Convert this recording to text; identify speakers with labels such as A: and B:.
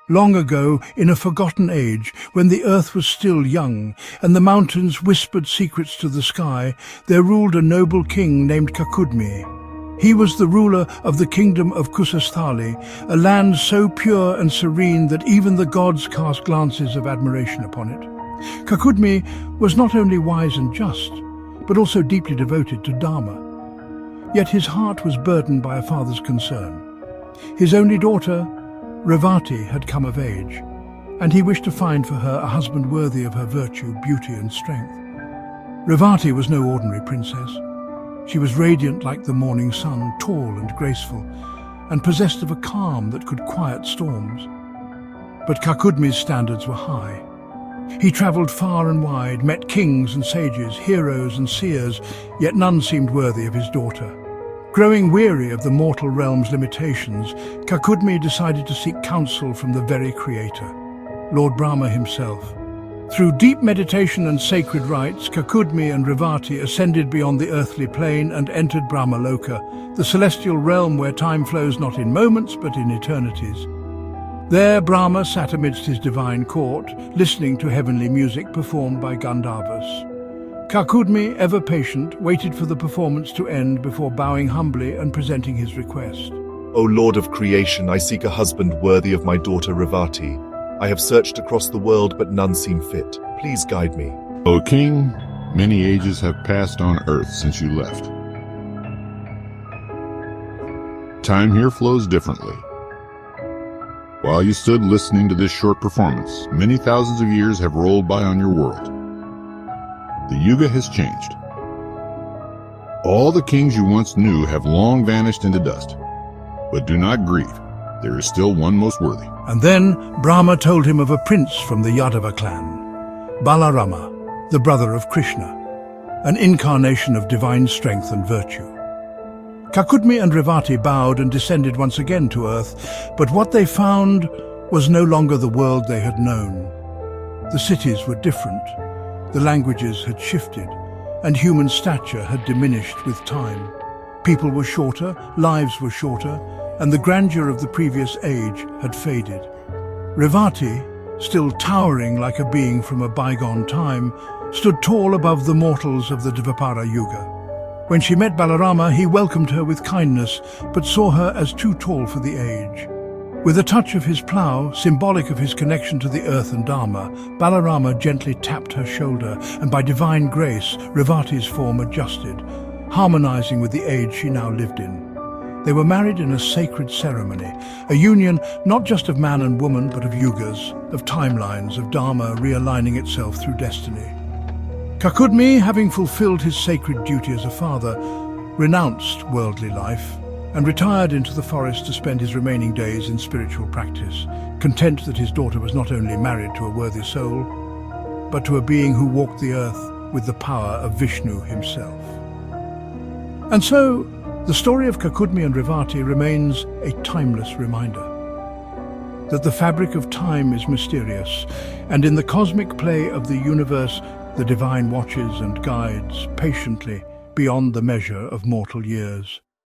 A: Long ago, in a forgotten age, when the earth was still young and the mountains whispered secrets to the sky, there ruled a noble king named Kakudmi. He was the ruler of the kingdom of Kusasthali, a land so pure and serene that even the gods cast glances of admiration upon it. Kakudmi was not only wise and just, but also deeply devoted to Dharma. Yet his heart was burdened by a father's concern. His only daughter, Revati, had come of age, and he wished to find for her a husband worthy of her virtue, beauty and strength. Revati was no ordinary princess. She was radiant like the morning sun, tall and graceful, and possessed of a calm that could quiet storms. But Kakudmi's standards were high. He travelled far and wide, met kings and sages, heroes and seers, yet none seemed worthy of his daughter. Growing weary of the mortal realm's limitations, Kakudmi decided to seek counsel from the very creator, Lord Brahma himself. Through deep meditation and sacred rites, Kakudmi and Revati ascended beyond the earthly plane and entered Brahmaloka, the celestial realm where time flows not in moments but in eternities. There Brahma sat amidst his divine court, listening to heavenly music performed by Gandharvas. Kakudmi, ever patient, waited for the performance to end before bowing humbly and presenting his request.
B: O Lord of creation, I seek a husband worthy of my daughter Revati. I have searched across the world, but none seem fit. Please guide me.
C: O King, many ages have passed on earth since you left. Time here flows differently. While you stood listening to this short performance, many thousands of years have rolled by on your world. The Yuga has changed. All the kings you once knew have long vanished into dust. But do not grieve. There is still one most worthy.
A: And then Brahma told him of a prince from the Yadava clan, Balarama, the brother of Krishna, an incarnation of divine strength and virtue. Kakudmi and Revati bowed and descended once again to earth, but what they found was no longer the world they had known. The cities were different, the languages had shifted, and human stature had diminished with time. People were shorter, lives were shorter, and the grandeur of the previous age had faded. Revati, still towering like a being from a bygone time, stood tall above the mortals of the Dvapara Yuga. When she met Balarama, he welcomed her with kindness, but saw her as too tall for the age. With a touch of his plough, symbolic of his connection to the earth and Dharma, Balarama gently tapped her shoulder, and by divine grace, Revati's form adjusted, harmonizing with the age she now lived in. They were married in a sacred ceremony, a union not just of man and woman, but of yugas, of timelines, of Dharma realigning itself through destiny. Kakudmi, having fulfilled his sacred duty as a father, renounced worldly life and retired into the forest to spend his remaining days in spiritual practice, content that his daughter was not only married to a worthy soul, but to a being who walked the earth with the power of Vishnu himself. And so, the story of Kakudmi and Revati remains a timeless reminder that the fabric of time is mysterious, and in the cosmic play of the universe, the divine watches and guides patiently beyond the measure of mortal years.